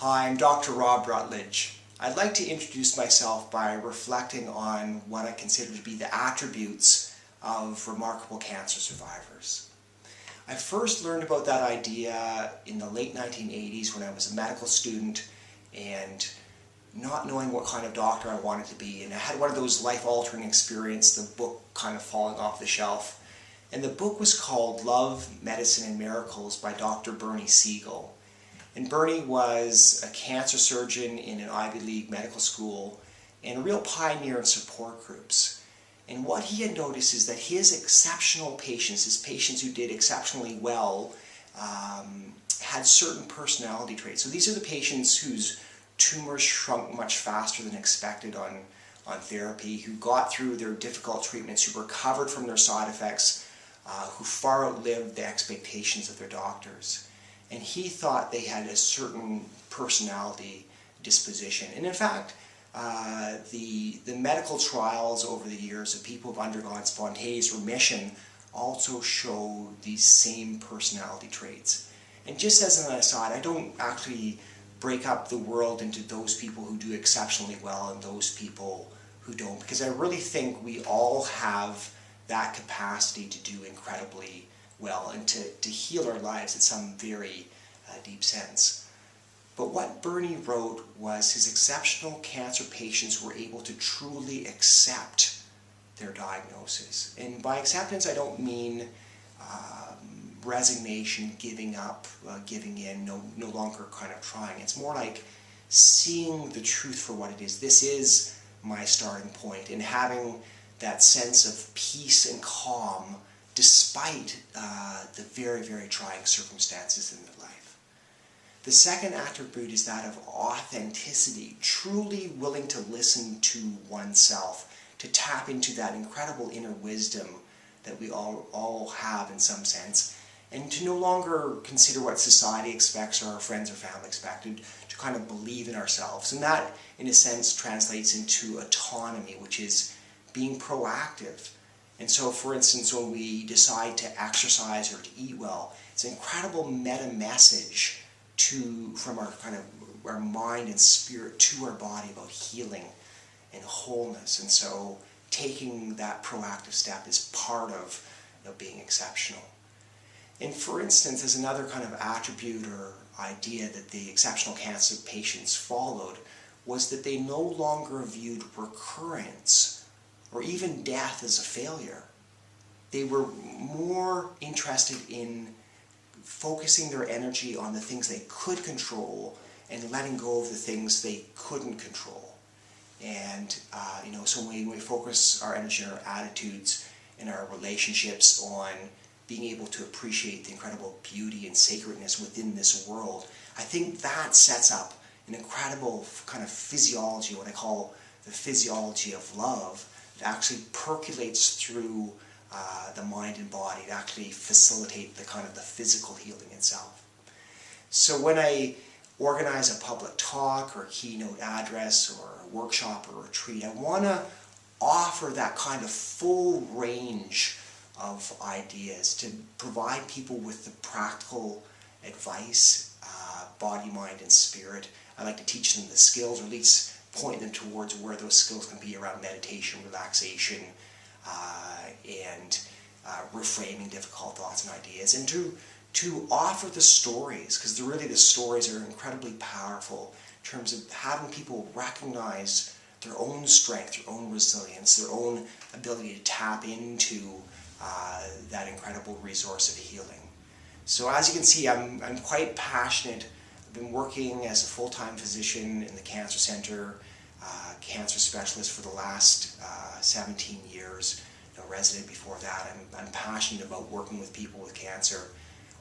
Hi, I'm Dr. Rob Rutledge. I'd like to introduce myself by reflecting on what I consider to be the attributes of remarkable cancer survivors. I first learned about that idea in the late 1980s when I was a medical student and not knowing what kind of doctor I wanted to be. And I had one of those life-altering experiences, the book kind of falling off the shelf. And the book was called Love, Medicine, and Miracles by Dr. Bernie Siegel. And Bernie was a cancer surgeon in an Ivy League medical school and a real pioneer in support groups. And what he had noticed is that his exceptional patients, his patients who did exceptionally well, had certain personality traits. So these are the patients whose tumors shrunk much faster than expected on therapy, who got through their difficult treatments, who recovered from their side effects, who far outlived the expectations of their doctors. And he thought they had a certain personality disposition. And in fact, the medical trials over the years of people who have undergone spontaneous remission also show these same personality traits. And just as an aside, I don't actually break up the world into those people who do exceptionally well and those people who don't, because I really think we all have that capacity to do incredibly well and to heal our lives in some very deep sense. But what Bernie wrote was his exceptional cancer patients were able to truly accept their diagnosis. And by acceptance, I don't mean resignation, giving up, giving in, no longer kind of trying. It's more like seeing the truth for what it is. This is my starting point, and having that sense of peace and calm despite the very, very trying circumstances in their life. The second attribute is that of authenticity, truly willing to listen to oneself, to tap into that incredible inner wisdom that we all have in some sense, and to no longer consider what society expects or our friends or family expect, to kind of believe in ourselves. And that, in a sense, translates into autonomy, which is being proactive. And so, for instance, when we decide to exercise or to eat well, it's an incredible meta message from our mind and spirit to our body about healing and wholeness. And so taking that proactive step is part of being exceptional. And for instance, as another kind of attribute or idea that the exceptional cancer patients followed was that they no longer viewed recurrence or even death as a failure. They were more interested in focusing their energy on the things they could control and letting go of the things they couldn't control. And so when we focus our energy and our attitudes and our relationships on being able to appreciate the incredible beauty and sacredness within this world, I think that sets up an incredible kind of physiology, what I call the physiology of love, that actually percolates through the mind and body to actually facilitate the kind of the physical healing itself. So when I organize a public talk or a keynote address or a workshop or a retreat, I want to offer that kind of full range of ideas to provide people with the practical advice, body, mind, and spirit. I like to teach them the skills, or at least point them towards where those skills can be around meditation, relaxation, and reframing difficult thoughts and ideas, and to offer the stories, because really the stories are incredibly powerful in terms of having people recognize their own strength, their own resilience, their own ability to tap into that incredible resource of healing. So as you can see, I'm quite passionate. I've been working as a full-time physician in the cancer center, cancer specialist for the last 17 years, resident before that. I'm passionate about working with people with cancer.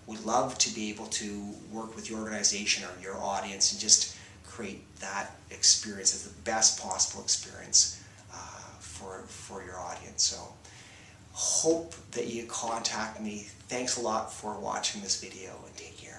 Would love to be able to work with your organization or your audience and just create that experience as the best possible experience for your audience. So hope that you contact me. Thanks a lot for watching this video, and take care.